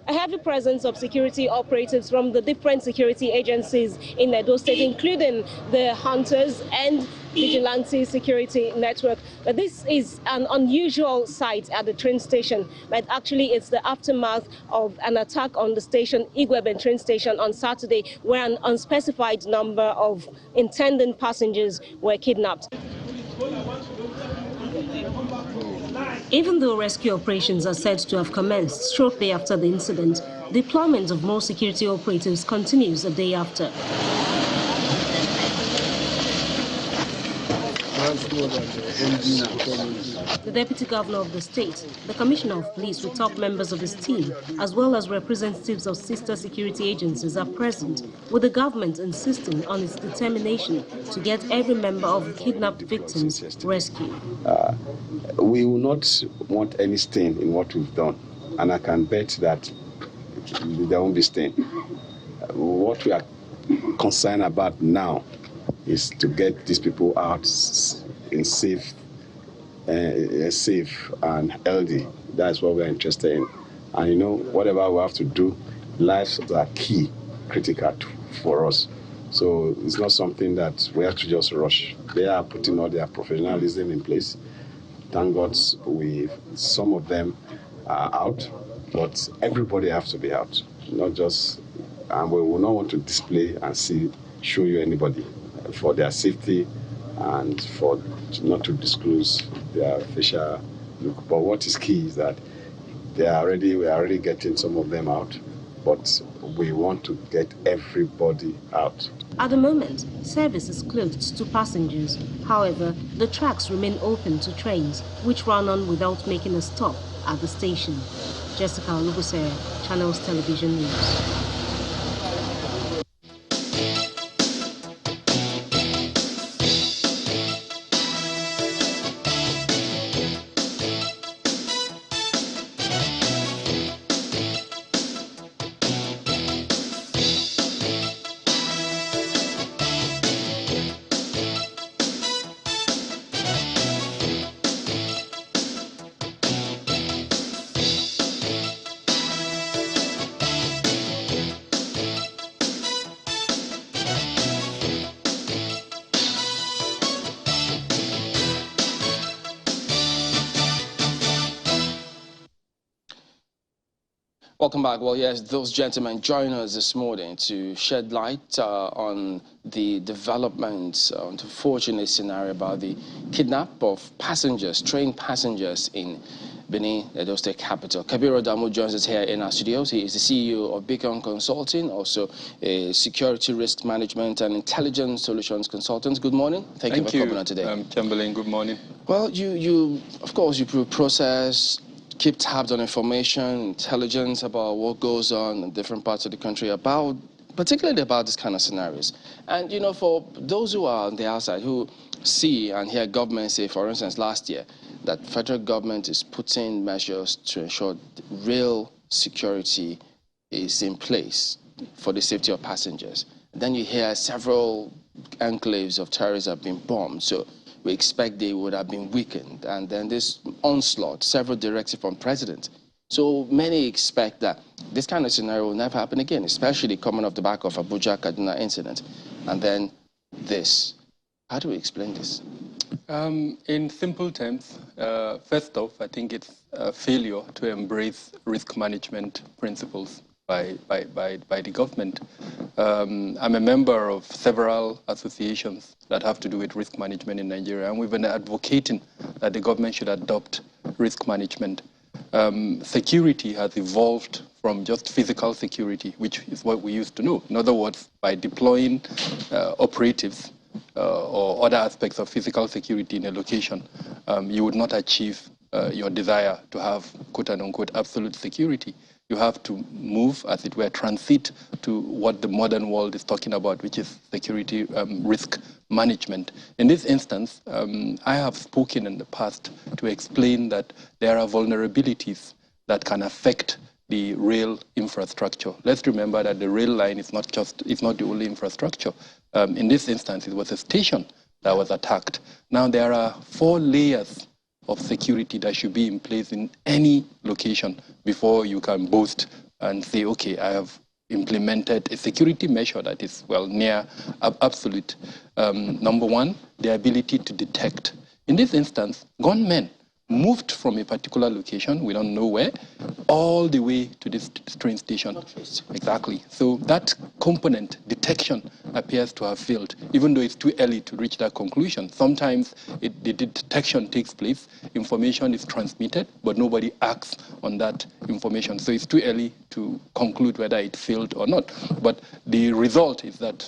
A heavy presence of security operatives from the different security agencies in Edo State, including the Hunters and Vigilante Security Network. But this is an unusual sight at the train station, but actually it's the aftermath of an attack on the station, Igweben train station, on Saturday, where an unspecified number of intending passengers were kidnapped. Even though rescue operations are said to have commenced shortly after the incident, deployment of more security operatives continues a day after. The Deputy Governor of the state, the Commissioner of Police with top members of his team, as well as representatives of sister security agencies are present, with the government insisting on its determination to get every member of kidnapped victims rescued. We will not want any stain in what we've done, and I can bet that there won't be stain. What we are concerned about now is to get these people out in safe and healthy. That's what we're interested in. And you know, whatever we have to do, lives are key, critical for us. So it's not something that we have to just rush. They are putting all their professionalism in place. Thank God some of them are out, but everybody has to be out, not just, and we will not want to display and show you anybody for their safety and for not to disclose their facial look. But what is key is that we are already getting some of them out, but we want to get everybody out. At the moment, service is closed to passengers. However, the tracks remain open to trains, which run on without making a stop at the station. Jessica Olubusere, Channels Television News. Welcome back. Well, yes, those gentlemen join us this morning to shed light on the developments, on the fortunate scenario about the kidnap of passengers, train passengers in Benin, Edo State capital. Kabiru Damu joins us here in our studios. He is the CEO of Beacon Consulting, also a security risk management and intelligence solutions consultant. Good morning. Thank you for coming on today. Chamberlain, good morning. Well, you of course, you process, keep tabs on information, intelligence about what goes on in different parts of the country, particularly about this kind of scenarios. And, you know, for those who are on the outside, who see and hear government say, for instance, last year, that federal government is putting measures to ensure real security is in place for the safety of passengers. Then you hear several enclaves of terrorists have been bombed. So we expect they would have been weakened. And then this onslaught, several directives from president. So many expect that this kind of scenario will never happen again, especially coming off the back of Abuja-Kaduna incident. And then this. How do we explain this? In simple terms, first off, I think it's a failure to embrace risk management principles by the government. I'm a member of several associations that have to do with risk management in Nigeria, and we've been advocating that the government should adopt risk management. Security has evolved from just physical security, which is what we used to know. In other words, by deploying operatives or other aspects of physical security in a location, you would not achieve your desire to have, quote unquote, absolute security. You have to move, as it were, transit to what the modern world is talking about, which is security risk management. In this instance, I have spoken in the past to explain that there are vulnerabilities that can affect the rail infrastructure. Let's remember that the rail line is not the only infrastructure. In this instance, it was a station that was attacked. Now there are 4 layers of security that should be in place in any location before you can boast and say, okay, I have implemented a security measure that is, well, near absolute. Number 1, the ability to detect. In this instance, gunmen moved from a particular location, we don't know where, all the way to this train station. Exactly. So that component, detection, appears to have failed, even though it's too early to reach that conclusion. Sometimes the detection takes place, information is transmitted, but nobody acts on that information. So it's too early to conclude whether it failed or not. But the result is that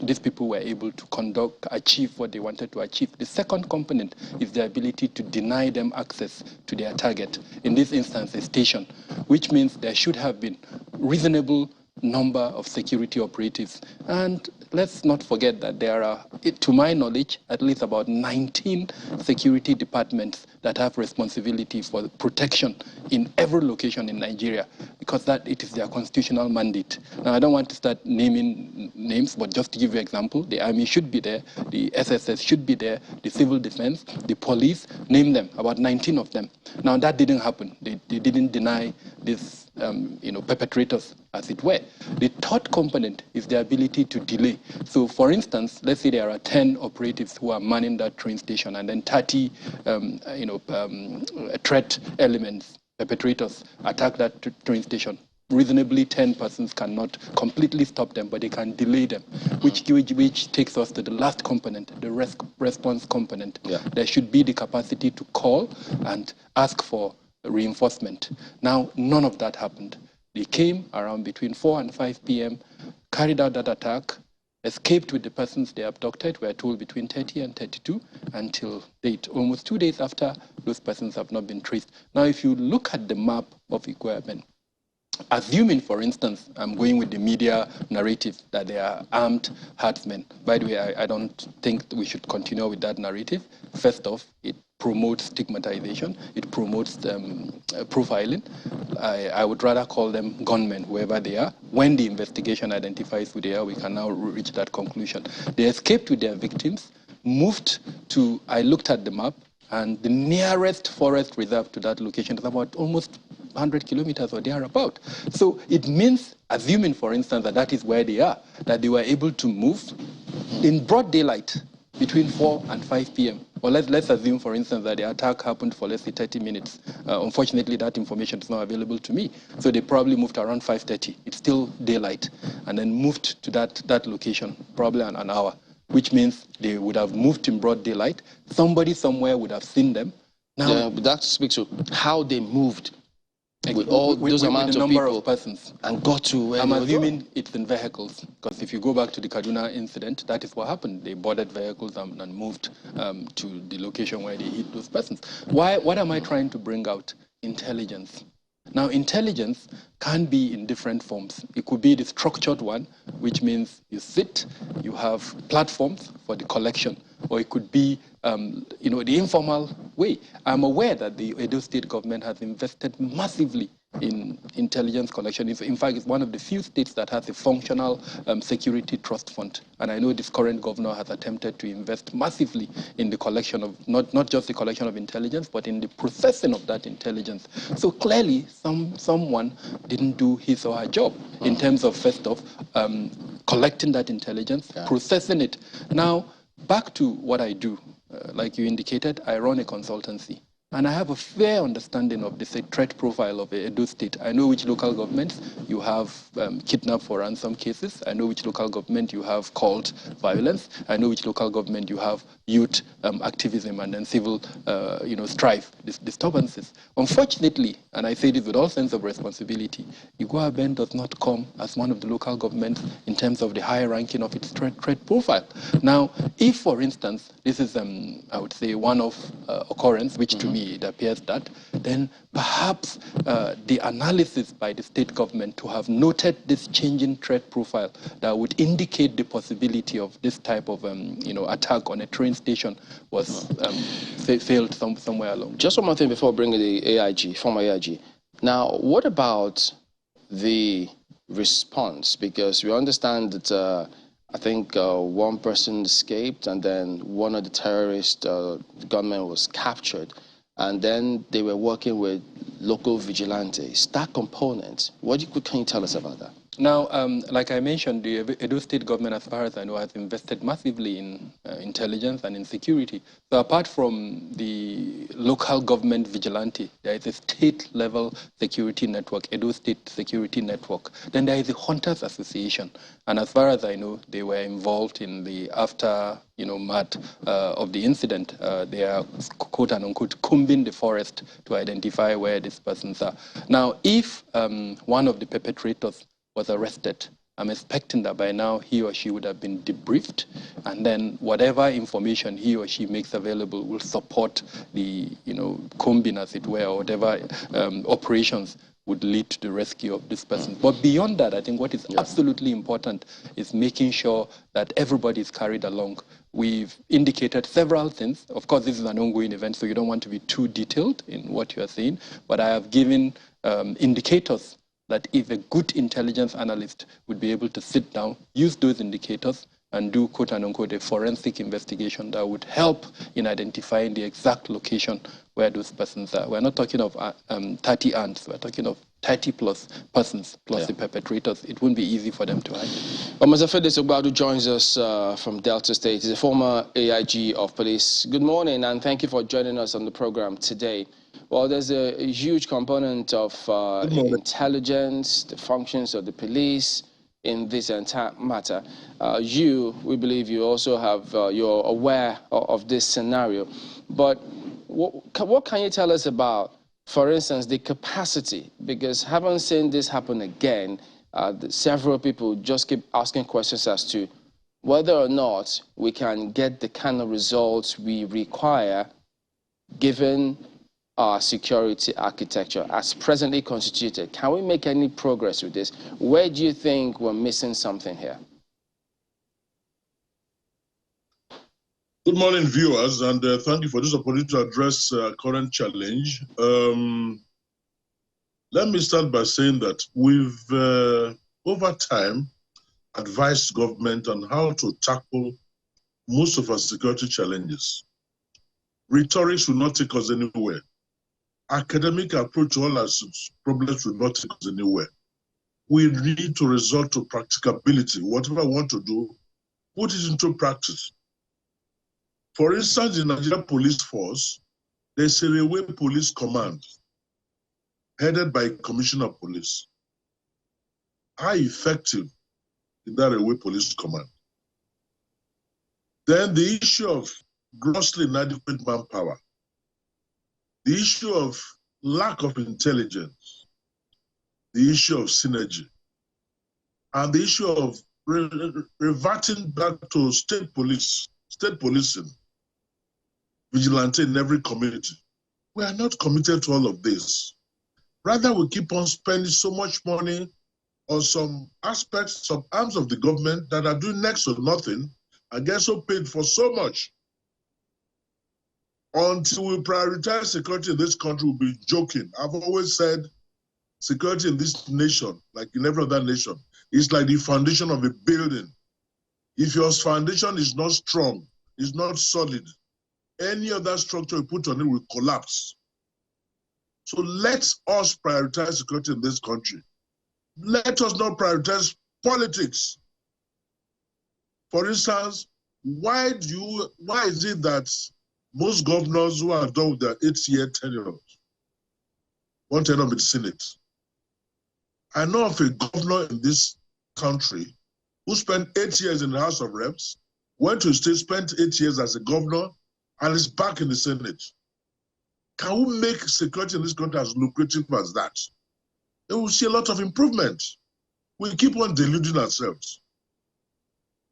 these people were able to achieve what they wanted to achieve. The second component is the ability to deny them access to their target, in this instance a station, which means there should have been reasonable number of security operatives. And let's not forget that there are, to my knowledge, at least about 19 security departments that have responsibility for the protection in every location in Nigeria, because it is their constitutional mandate. Now, I don't want to start naming names, but just to give you an example, the Army should be there, the SSS should be there, the Civil Defense, the police, name them, about 19 of them. Now, that didn't happen. They didn't deny this perpetrators, as it were. The third component is the ability to delay. So, for instance, let's say there are 10 operatives who are manning that train station, and then 30, threat elements, perpetrators, attack that train station. Reasonably, 10 persons cannot completely stop them, but they can delay them, which takes us to the last component, the response component. Yeah. There should be the capacity to call and ask for reinforcement. Now, none of that happened. They came around between 4 and 5 p.m., carried out that attack, escaped with the persons they abducted, we're told between 30 and 32, until date. Almost 2 days after, those persons have not been traced. Now, if you look at the map of Iguaben, assuming, for instance, I'm going with the media narrative that they are armed herdsmen. By the way, I don't think we should continue with that narrative. First off, it promotes stigmatization. It promotes profiling. I would rather call them gunmen, whoever they are. When the investigation identifies who they are, we can now reach that conclusion. They escaped with their victims, moved to, I looked at the map, and the nearest forest reserve to that location is about almost 100 kilometers or thereabout. So it means, assuming, for instance, that is where they are, that they were able to move in broad daylight between 4 and 5 p.m. Or let's assume, for instance, that the attack happened for, let's say, 30 minutes. Unfortunately, that information is not available to me. So they probably moved around 5:30. It's still daylight. And then moved to that location, probably an hour, which means they would have moved in broad daylight. Somebody somewhere would have seen them. Now, yeah, but that speaks to how they moved. With all those amounts of people persons. And got to where I'm assuming it's in vehicles, because if you go back to the Kaduna incident, that is what happened. They boarded vehicles and moved to the location where they hit those persons. What am I trying to bring out? Intelligence. Now, intelligence can be in different forms. It could be the structured one, which means you sit, you have platforms for the collection, or it could be the informal way. I'm aware that the Edo State government has invested massively in intelligence collection. In fact, it's one of the few states that has a functional security trust fund. And I know this current governor has attempted to invest massively in the collection of, not just the collection of intelligence, but in the processing of that intelligence. So clearly, someone didn't do his or her job in terms of, first off, collecting that intelligence, processing it. Now, back to what I do. Like you indicated, I run a consultancy. And I have a fair understanding of the threat profile of Edo State. I know which local governments you have kidnap for ransom cases. I know which local government you have called violence. I know which local government you have youth activism and then civil strife, disturbances. Unfortunately, and I say this with all sense of responsibility, Iguaben does not come as one of the local governments in terms of the high ranking of its threat profile. Now, if, for instance, this is, I would say, one-off occurrence, which to me it appears that, then perhaps the analysis by the state government to have noted this changing threat profile that would indicate the possibility of this type of attack on a train station was failed somewhere along. Just one more thing before bringing the AIG, former AIG. Now, what about the response? Because we understand that I think one person escaped, and then one of the terrorist gunmen was captured, and then they were working with local vigilantes. That component, can you tell us about that? Now, like I mentioned, the Edo State government, as far as I know, has invested massively in intelligence and in security. So apart from the local government vigilante, there is a state-level security network, Edo State Security Network. Then there is the Hunters Association. And as far as I know, they were involved in the aftermath of the incident. They are, quote unquote, combing the forest to identify where these persons are. Now, if one of the perpetrators was arrested, I'm expecting that by now he or she would have been debriefed, and then whatever information he or she makes available will support the, combing, as it were, or whatever operations would lead to the rescue of this person. But beyond that, I think what is absolutely important is making sure that everybody is carried along. We've indicated several things. Of course, this is an ongoing event, so you don't want to be too detailed in what you are saying, but I have given indicators that if a good intelligence analyst would be able to sit down, use those indicators, and do, quote unquote, a forensic investigation that would help in identifying the exact location where those persons are. We're not talking of 30 ants, we're talking of 30 plus persons, plus the perpetrators. It wouldn't be easy for them to hide. Mr. Felix Ogbadu joins us from Delta State. He's a former AIG of police. Good morning, and thank you for joining us on the program today. Well, there's a huge component of intelligence, the functions of the police in this entire matter. We believe you also have, you're aware of this scenario. But what can you tell us about, for instance, the capacity? Because having seen this happen again, several people just keep asking questions as to whether or not we can get the kind of results we require given our security architecture as presently constituted. Can we make any progress with this? Where do you think we're missing something here? Good morning, viewers, and thank you for this opportunity to address current challenge. Let me start by saying that we've, over time, advised government on how to tackle most of our security challenges. Rhetoric will not take us anywhere. Academic approach to all our problems will not take us anywhere. We need to resort to practicability. Whatever I want to do, put it into practice. For instance, in the Nigerian Police Force, there's a railway police command headed by Commissioner of Police. How effective is that railway police command? Then the issue of grossly inadequate manpower, the issue of lack of intelligence, the issue of synergy, and the issue of reverting back to state policing, vigilante in every community. We are not committed to all of this. Rather, we keep on spending so much money on some aspects, some arms of the government that are doing next to nothing and get so paid for so much. Until we prioritize security in this country, we'll be joking. I've always said security in this nation, like in every other nation, is like the foundation of a building. If your foundation is not strong, is not solid, any other structure you put on it will collapse. So let us prioritize security in this country. Let us not prioritize politics. For instance, why is it that most governors who are done with their 8-year tenure want to end up in the Senate? I know of a governor in this country who spent 8 years in the House of Reps, went to state, spent 8 years as a governor, and is back in the Senate. Can we make security in this country as lucrative as that? Then we'll see a lot of improvement. We keep on deluding ourselves.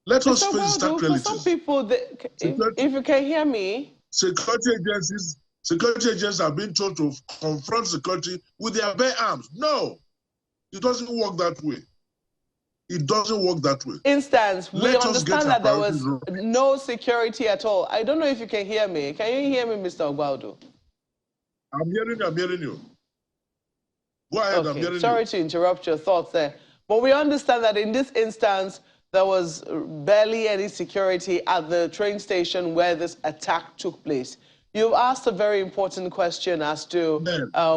Let us face that reality. For some people, if you can hear me, security agencies are being told to confront security with their bare arms. No, it doesn't work that way. It doesn't work that way. Instance, we understand that there was no security at all. I don't know if you can hear me. Can you hear me, Mr. Ogbadu? I'm hearing you. Go ahead, I'm Okay, hearing sorry to interrupt your thoughts there. But we understand that in this instance, there was barely any security at the train station where this attack took place. You've asked a very important question as to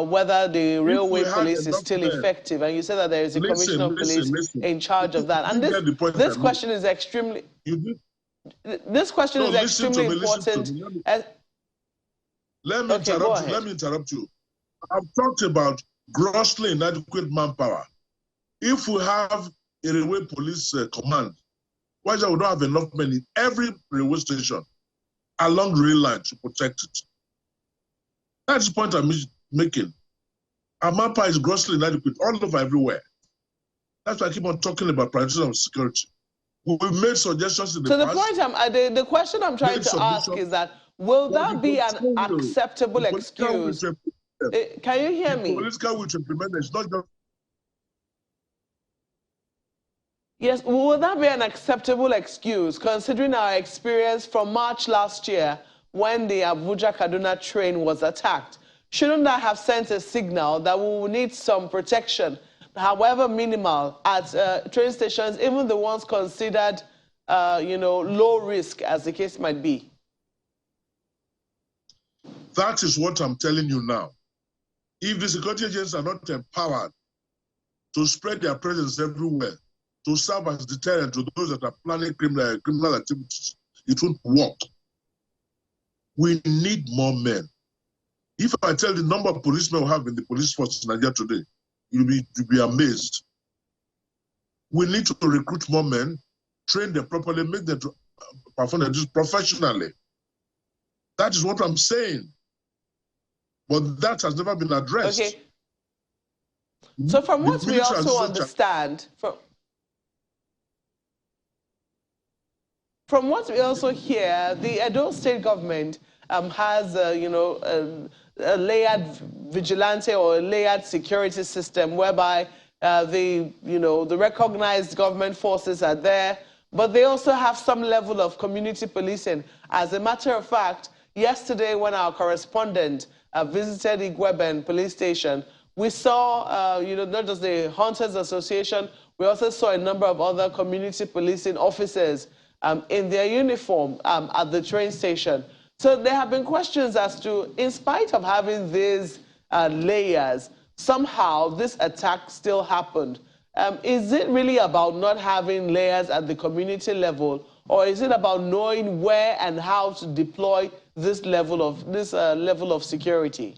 whether the railway police is still effective, and you said that there is a commissioner of police in charge of that. And this question is extremely... This question is extremely important. Let me interrupt you. I've talked about grossly inadequate manpower. If we have a railway police command, why is it we don't have enough men in every railway station along the rail line to protect it? That's the point I'm making. Our manpower is grossly inadequate all over everywhere. That's why I keep on talking about prioritization of security. We've made suggestions in the past. So the question I'm trying to ask is that, will that be an acceptable excuse? Can you hear me? Political will to implement it. It's not just... Yes, will that be an acceptable excuse, considering our experience from March last year when the Abuja-Kaduna train was attacked? Shouldn't that have sent a signal that we will need some protection, however minimal, at train stations, even the ones considered, low risk, as the case might be? That is what I'm telling you now. If the security agents are not empowered to spread their presence everywhere, to serve as deterrent to those that are planning criminal activities, it won't work. We need more men. If I tell the number of policemen we have in the police force in Nigeria today, you'll be amazed. We need to recruit more men, train them properly, make them to perform their duties professionally. That is what I'm saying. But that has never been addressed. Okay. So from what we also understand, from what we also hear, the Edo State government has, a layered vigilante or a layered security system whereby the recognized government forces are there, but they also have some level of community policing. As a matter of fact, yesterday when our correspondent visited Igweben police station, we saw, not just the Hunters Association, we also saw a number of other community policing officers in their uniform at the train station. So there have been questions as to, in spite of having these layers, somehow this attack still happened. Is it really about not having layers at the community level, or is it about knowing where and how to deploy this level of security?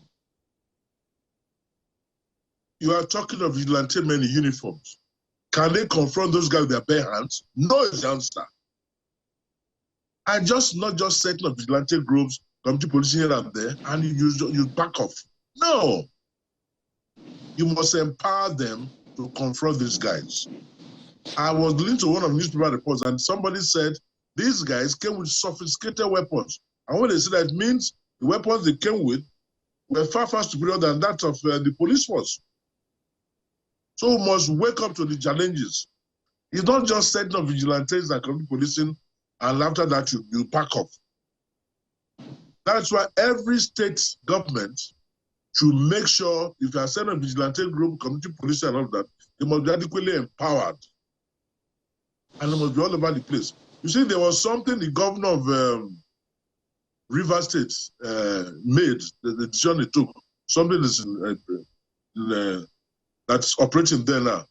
You are talking of vigilante men in uniforms. Can they confront those guys with their bare hands? No is the answer. And not just setting up vigilante groups, community policing here and there, and you back off. No. You must empower them to confront these guys. I was listening to one of the newspaper reports, and somebody said these guys came with sophisticated weapons. And when they say that, it means the weapons they came with were far, far superior than that of the police force. So we must wake up to the challenges. It's not just setting up vigilantes and community policing, and after that you pack off. That's why every state government should make sure if you are setting a vigilante group, community policing and all that, they must be adequately empowered. And they must be all over the place. You see, there was something the governor of River State made, the decision he took, something that's operating there now.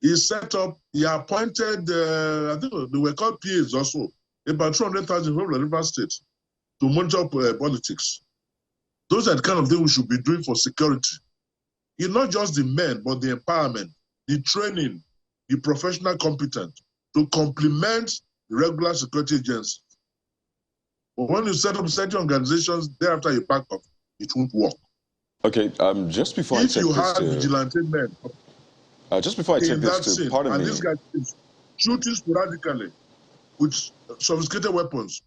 He set up, he appointed, I think they were called PAs also, about 200,000 people in River State to monitor politics. Those are the kind of things we should be doing for security. It's not just the men, but the empowerment, the training, the professional competence to complement the regular security agencies. But when you set up certain organizations, thereafter you back up, it won't work. Okay, just before if you have vigilante men, just before I take this to, pardon me. And these guys shooting sporadically with sophisticated weapons,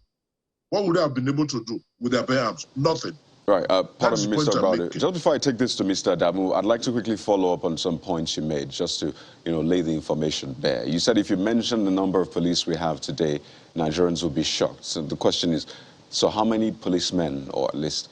what would they have been able to do with their bare arms? Nothing. Right, pardon me, Mr. Browder. Just before I take this to Mr. Adamu, I'd like to quickly follow up on some points you made, just to, lay the information bare. You said if you mention the number of police we have today, Nigerians will be shocked. So the question is, So how many policemen, or at least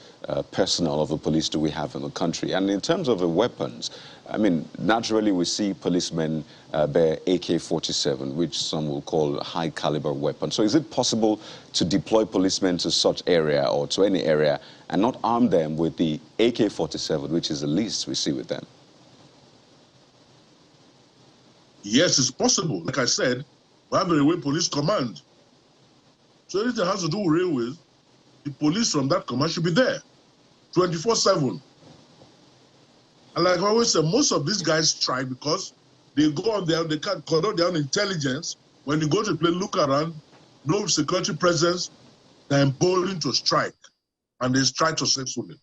personnel of the police, do we have in the country? And in terms of the weapons, I mean, naturally we see policemen bear AK-47, which some will call a high-caliber weapon. So is it possible to deploy policemen to such area or to any area and not arm them with the AK-47, which is the least we see with them? Yes, it's possible. Like I said, we have a railway police command. So anything that has to do with railways, the police from that command should be there 24/7. And like I always say, most of these guys strike because they go on there, they can't conduct their own intelligence. When you go to play, look around, no security presence, they're emboldened to strike. And they strike successfully.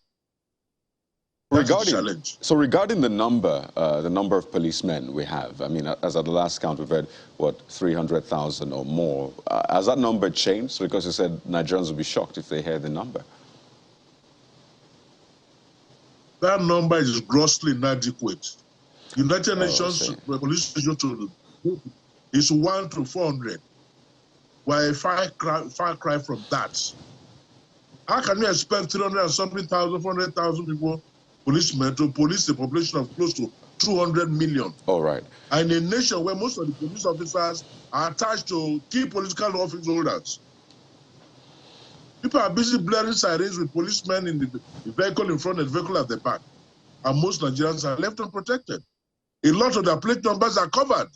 Regarding the number of policemen we have, I mean, as at the last count, we've had, what, 300,000 or more. Has that number changed? Because you said Nigerians will be shocked if they hear the number. That number is grossly inadequate. United Nations police station is 1 to 400. We're a far cry from that. How can you expect 300 and something thousand, 400,000 people, policemen, to police a population of close to 200 million? All right. And in a nation where most of the police officers are attached to key political office holders. People are busy blaring sirens with policemen in the vehicle in front and the vehicle at the back. And most Nigerians are left unprotected. A lot of their plate numbers are covered.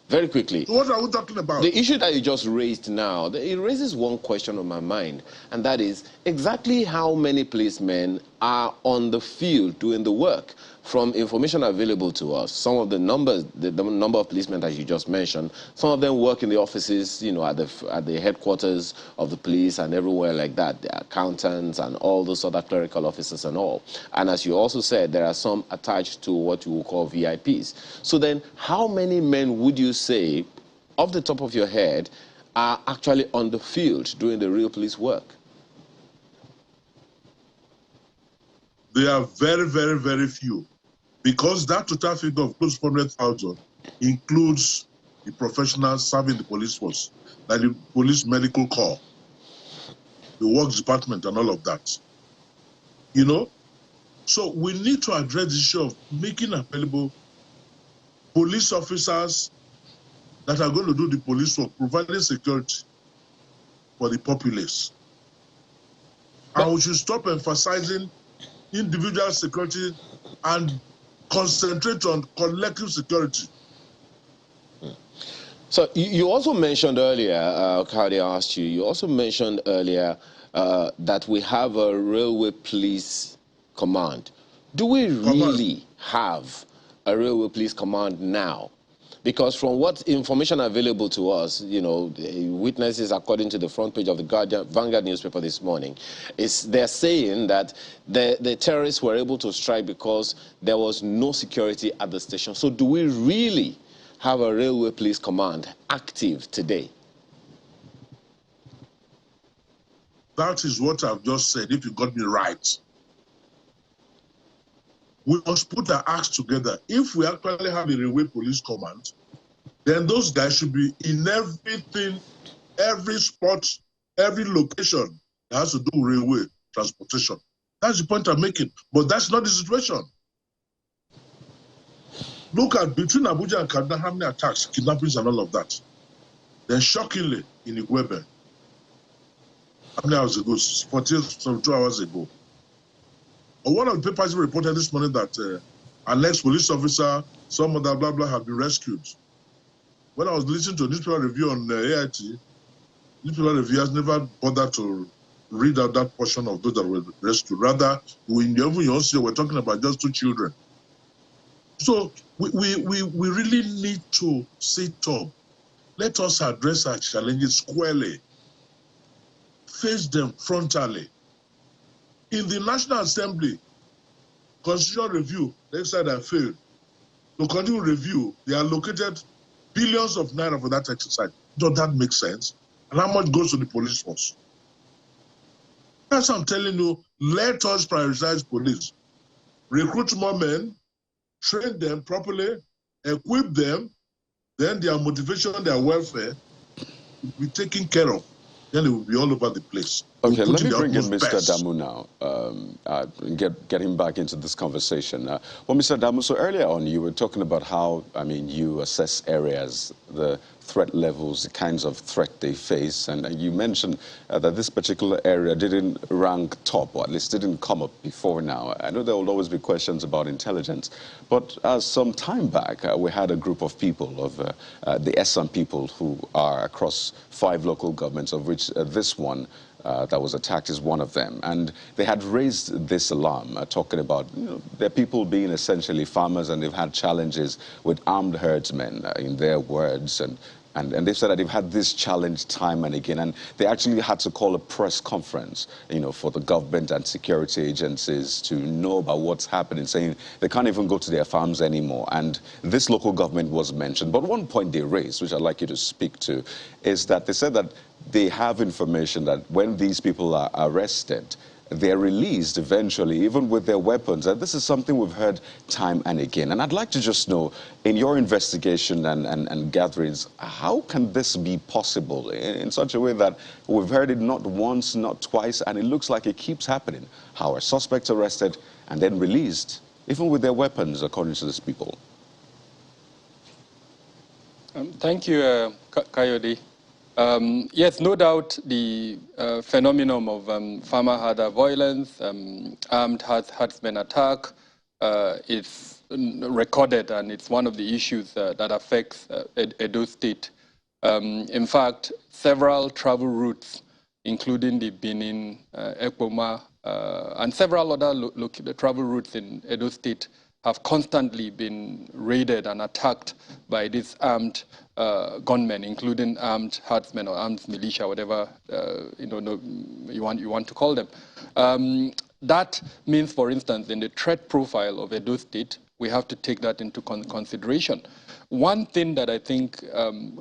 Very quickly. So what are we talking about? The issue that you just raised now, it raises one question on my mind, and that is exactly how many policemen are on the field doing the work. From information available to us, some of the numbers, the number of policemen that you just mentioned, some of them work in the offices, you know, at the headquarters of the police and everywhere like that, the accountants and all those other clerical officers and all. And as you also said, there are some attached to what you would call VIPs. So then, how many men would you say, off the top of your head, are actually on the field doing the real police work? They are very, very, very few. Because that total figure of close to 400,000 includes the professionals serving the police force, like the police medical corps, the works department, and all of that. You know? So we need to address the issue of making available police officers that are going to do the police work, providing security for the populace. And we should stop emphasizing individual security and concentrate on collective security. So you also mentioned earlier, Kadi asked you, you also mentioned earlier that we have a railway police command. Do we really have a railway police command now? Because from what information available to us, you know, witnesses, according to the front page of the Vanguard newspaper this morning, they're saying that the terrorists were able to strike because there was no security at the station. So do we really have a railway police command active today? That is what I've just said, if you got me right. We must put our acts together. If we actually have a railway police command, then those guys should be in everything, every spot, every location that has to do with railway transportation. That's the point I'm making. But that's not the situation. Look at between Abuja and Kaduna, how many attacks, kidnappings, and all of that. Then shockingly, in Igwebe, how many hours ago? 72 hours ago. One of the papers reported this morning that an ex-police officer, some other blah blah, have been rescued. When I was listening to a newspaper review on AIT, newspaper reviewers never bothered to read out that portion of those that were rescued. Rather, we're talking about just 2 children. So we really need to sit up. Let us address our challenges squarely. Face them frontally. In the National Assembly, Constitutional Review, they said I failed. To continue review, they allocated billions of naira for that exercise. Does that make sense? And how much goes to the police force? That's what I'm telling you. Let us prioritize police. Recruit more men, train them properly, equip them, then their motivation, their welfare will be taken care of. then it will be all over the place. Okay, let me bring in Mr. Damu now, get him back into this conversation. Well, Mr. Damu, so earlier on you were talking about how, I mean, you assess areas, the threat levels, the kinds of threat they face, and you mentioned that this particular area didn't rank top, or at least didn't come up before now. I know there will always be questions about intelligence, but some time back, we had a group of people, of the Essam people, who are across 5 local governments, of which this one that was attacked is one of them. And they had raised this alarm, talking about their people being essentially farmers, and they've had challenges with armed herdsmen, in their words. And they've said that they've had this challenge time and again, and they actually had to call a press conference, for the government and security agencies to know about what's happening, saying they can't even go to their farms anymore. And this local government was mentioned. But one point they raised, which I'd like you to speak to, is that they said that they have information that when these people are arrested, they're released eventually, even with their weapons. And this is something we've heard time and again. And I'd like to just know, in your investigation and gatherings, how can this be possible in such a way that we've heard it not once, not twice, and it looks like it keeps happening? How are suspects arrested and then released, even with their weapons, according to these people? Thank you, Coyote. Yes, no doubt the phenomenon of farmer herder violence, armed herdsmen attack is recorded, and it's one of the issues that affects Edo State. In fact, several travel routes, including the Benin, Ekpoma, and several other travel routes in Edo State, have constantly been raided and attacked by these armed gunmen, including armed herdsmen or armed militia, whatever you want to call them. That means, for instance, in the threat profile of Edo State, we have to take that into consideration. One thing that I think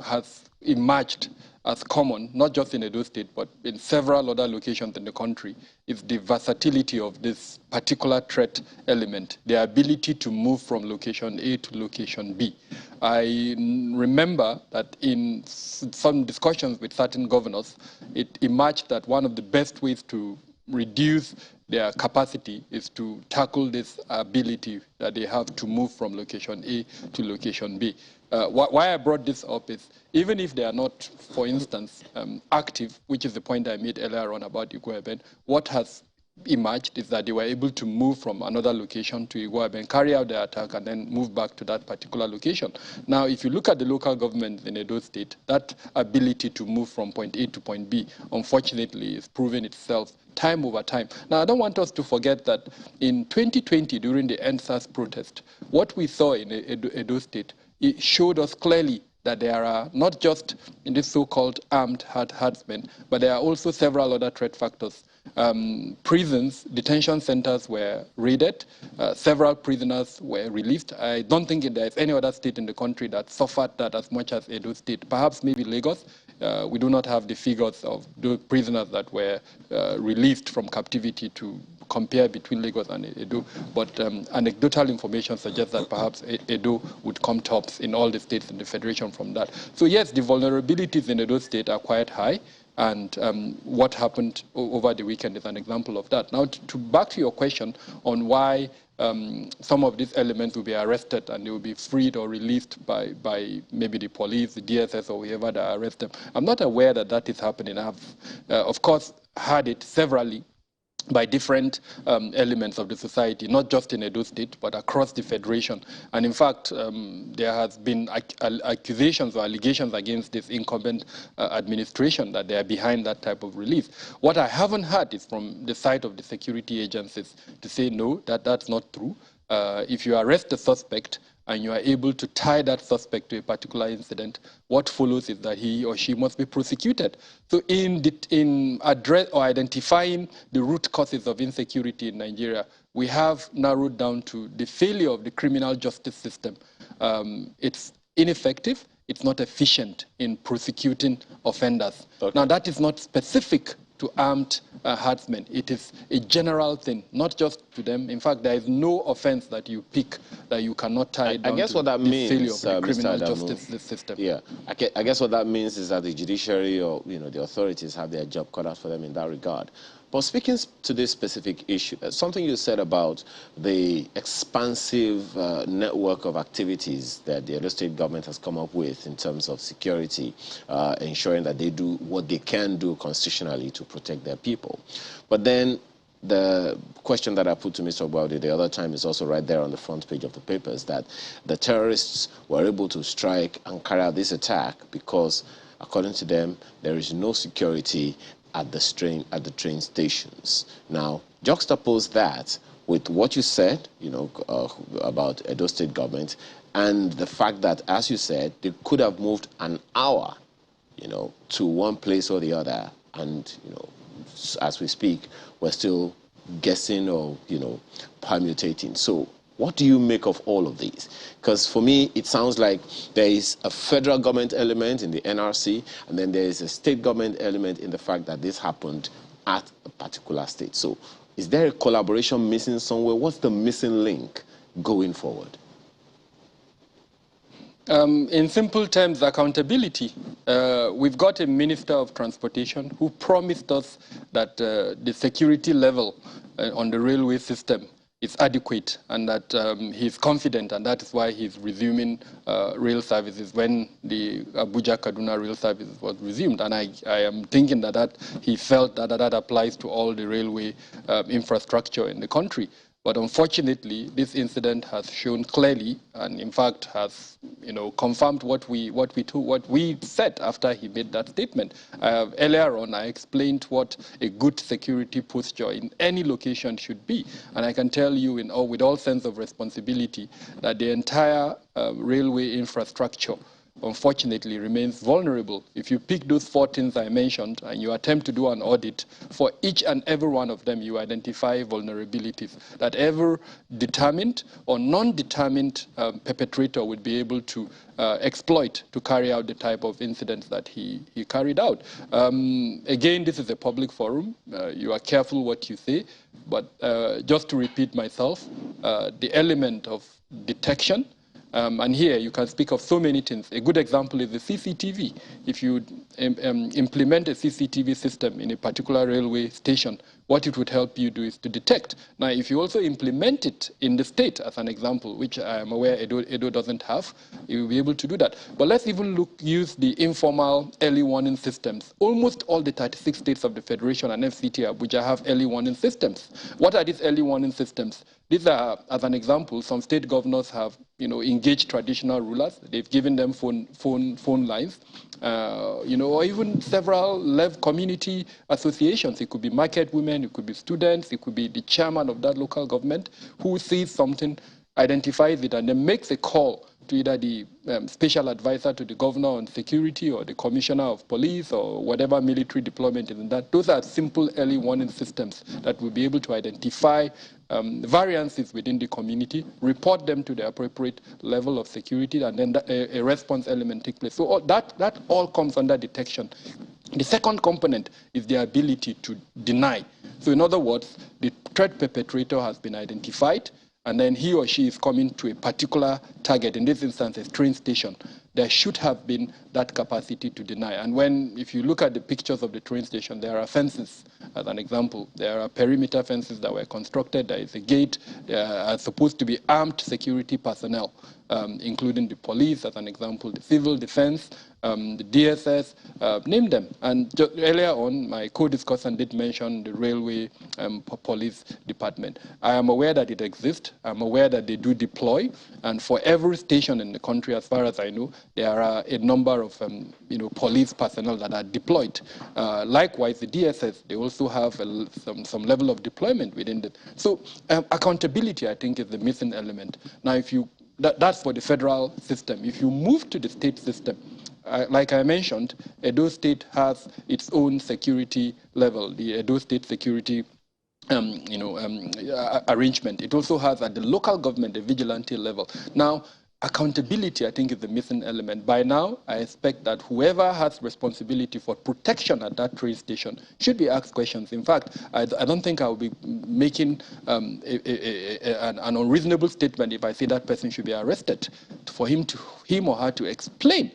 has emerged as common, not just in Edo State, but in several other locations in the country, is the versatility of this particular threat element, the ability to move from location A to location B. I remember that in some discussions with certain governors, it emerged that one of the best ways to reduce their capacity is to tackle this ability that they have to move from location A to location B. Why I brought this up is, even if they are not, for instance, active, which is the point I made earlier on about Igweben, what has emerged is that they were able to move from another location to Igweben, carry out their attack, and then move back to that particular location. Now, if you look at the local government in Edo State, that ability to move from point A to point B, unfortunately, is proving itself time over time. Now, I don't want us to forget that in 2020, during the NSAS protest, what we saw in Edo State, it showed us clearly that there are not just in this so-called armed herdsmen, but there are also several other threat factors. Prisons, detention centers were raided. Several prisoners were released. I don't think there is any other state in the country that suffered that as much as Edo State. Perhaps maybe Lagos. We do not have the figures of the prisoners that were released from captivity to compare between Lagos and Edo, but anecdotal information suggests that perhaps Edo would come tops in all the states in the federation from that. So yes, the vulnerabilities in Edo State are quite high, and what happened over the weekend is an example of that. Now, back to your question on why some of these elements will be arrested and they will be freed or released by maybe the police, the DSS, or whoever that arrest them. I'm not aware that that is happening. I've, of course, heard it severally by different elements of the society, not just in Edo State, but across the federation. And in fact, there has been accusations or allegations against this incumbent administration that they are behind that type of release. What I haven't heard is from the side of the security agencies to say, no, that's not true. If you arrest a suspect and you are able to tie that suspect to a particular incident, what follows is that he or she must be prosecuted. So in identifying the root causes of insecurity in Nigeria, we have narrowed down to the failure of the criminal justice system. It's ineffective. It's not efficient in prosecuting offenders. Okay. Now, that is not specific to armed herdsmen. It is a general thing, not just to them. In fact, there is no offense that you pick that you cannot tie down I guess to what that the means, failure of the criminal Mr. Adamu, justice system. Yeah, I guess what that means is that the judiciary or the authorities have their job cut out for them in that regard. But speaking to this specific issue, something you said about the expansive network of activities that the Edo State government has come up with in terms of security, ensuring that they do what they can do constitutionally to protect their people. But then the question that I put to Mr. Obaude the other time is also right there on the front page of the papers, that the terrorists were able to strike and carry out this attack because, according to them, there is no security at the train stations. Now, juxtapose that with what you said, about Edo State government, and the fact that, as you said, they could have moved an hour, to one place or the other, and as we speak, we're still guessing or permutating. So what do you make of all of these? Because for me, it sounds like there is a federal government element in the NRC, and then there is a state government element in the fact that this happened at a particular state. So is there a collaboration missing somewhere? What's the missing link going forward? In simple terms, accountability. We've got a Minister of Transportation who promised us that the security level on the railway system is adequate, and that he's confident, and that is why he's resuming rail services when the Abuja-Kaduna rail services was resumed. And I am thinking that he felt that applies to all the railway infrastructure in the country. But unfortunately, this incident has shown clearly, and in fact has, confirmed what we said after he made that statement. Earlier on, I explained what a good security posture in any location should be, and I can tell you, with all sense of responsibility, that the entire railway infrastructure, unfortunately, remains vulnerable. If you pick those 4 things I mentioned and you attempt to do an audit, for each and every one of them, you identify vulnerabilities that every determined or non-determined perpetrator would be able to exploit to carry out the type of incidents that he carried out. Again, this is a public forum. You are careful what you say, but just to repeat myself, the element of detection, and here you can speak of so many things. A good example is the CCTV. If you implement a CCTV system in a particular railway station, what it would help you do is to detect. Now, if you also implement it in the state, as an example, which I am aware Edo doesn't have, you will be able to do that. But let's even use the informal early warning systems. Almost all the 36 states of the Federation and FCT Abuja have early warning systems. What are these early warning systems? These are, as an example, some state governors have, engaged traditional rulers. They've given them phone lines, or even several community associations. It could be market women, it could be students, it could be the chairman of that local government who sees something, identifies it, and then makes a call to either the special advisor to the governor on security or the commissioner of police or whatever military deployment is in that. Those are simple early warning systems that will be able to identify variances within the community, report them to the appropriate level of security, and then a response element takes place. So that all comes under detection. The second component is the ability to deny. So in other words, the threat perpetrator has been identified, and then he or she is coming to a particular target, in this instance, a train station. There should have been that capacity to deny. And if you look at the pictures of the train station, there are fences, as an example. There are perimeter fences that were constructed. There is a gate. There are supposed to be armed security personnel, including the police, as an example, the civil defense, the DSS, name them. And just earlier on, my co-discussant did mention the railway police department. I am aware that it exists. I'm aware that they do deploy. And for every station in the country, as far as I know, there are a number of police personnel that are deployed. Likewise, the DSS, they also have some level of deployment within it. So accountability, I think, is the missing element. Now, that's for the federal system. If you move to the state system, like I mentioned, Edo State has its own security level, the Edo State Security arrangement. It also has at the local government a vigilante level. Now, accountability, I think, is the missing element. By now, I expect that whoever has responsibility for protection at that train station should be asked questions. In fact, I don't think I'll be making an unreasonable statement if I say that person should be arrested for him or her to explain,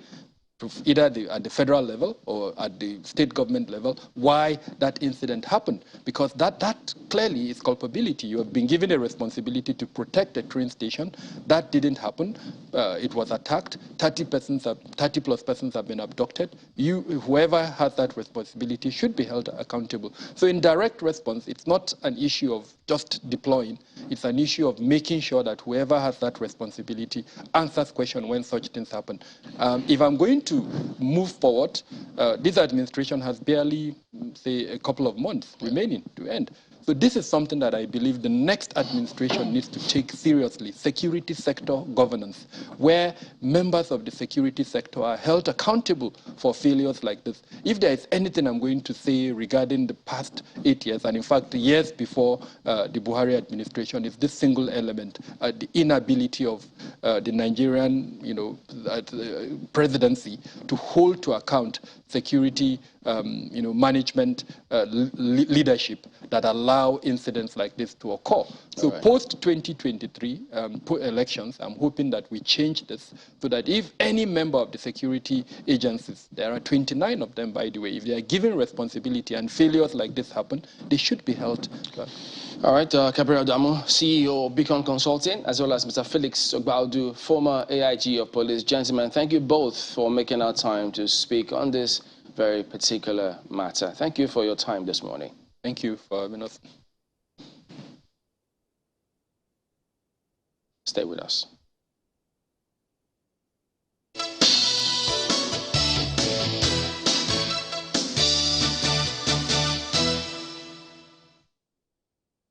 either at the federal level or at the state government level, why that incident happened. Because that clearly is culpability. You have been given a responsibility to protect the train station. That didn't happen. It was attacked. 30 plus persons have been abducted. Whoever has that responsibility should be held accountable. So in direct response, it's not an issue of just deploying. It's an issue of making sure that whoever has that responsibility answers questions when such things happen. If I'm going to move forward, this administration has barely, say, a couple of months remaining to end. So this is something that I believe the next administration needs to take seriously, security sector governance, where members of the security sector are held accountable for failures like this. If there is anything I'm going to say regarding the past 8 years, and in fact the years before the Buhari administration, is this single element, the inability of the Nigerian presidency to hold to account security management leadership that allow incidents like this to occur. So post-2023 elections, I'm hoping that we change this so that if any member of the security agencies, there are 29 of them, by the way, if they are given responsibility and failures like this happen, they should be held. All right, Gabriel Damo, CEO of Beacon Consulting, as well as Mr. Felix Ogbaudu, former AIG of police. Gentlemen, thank you both for making our time to speak on this very particular matter. Thank you for your time this morning. Thank you for having us. Stay with us.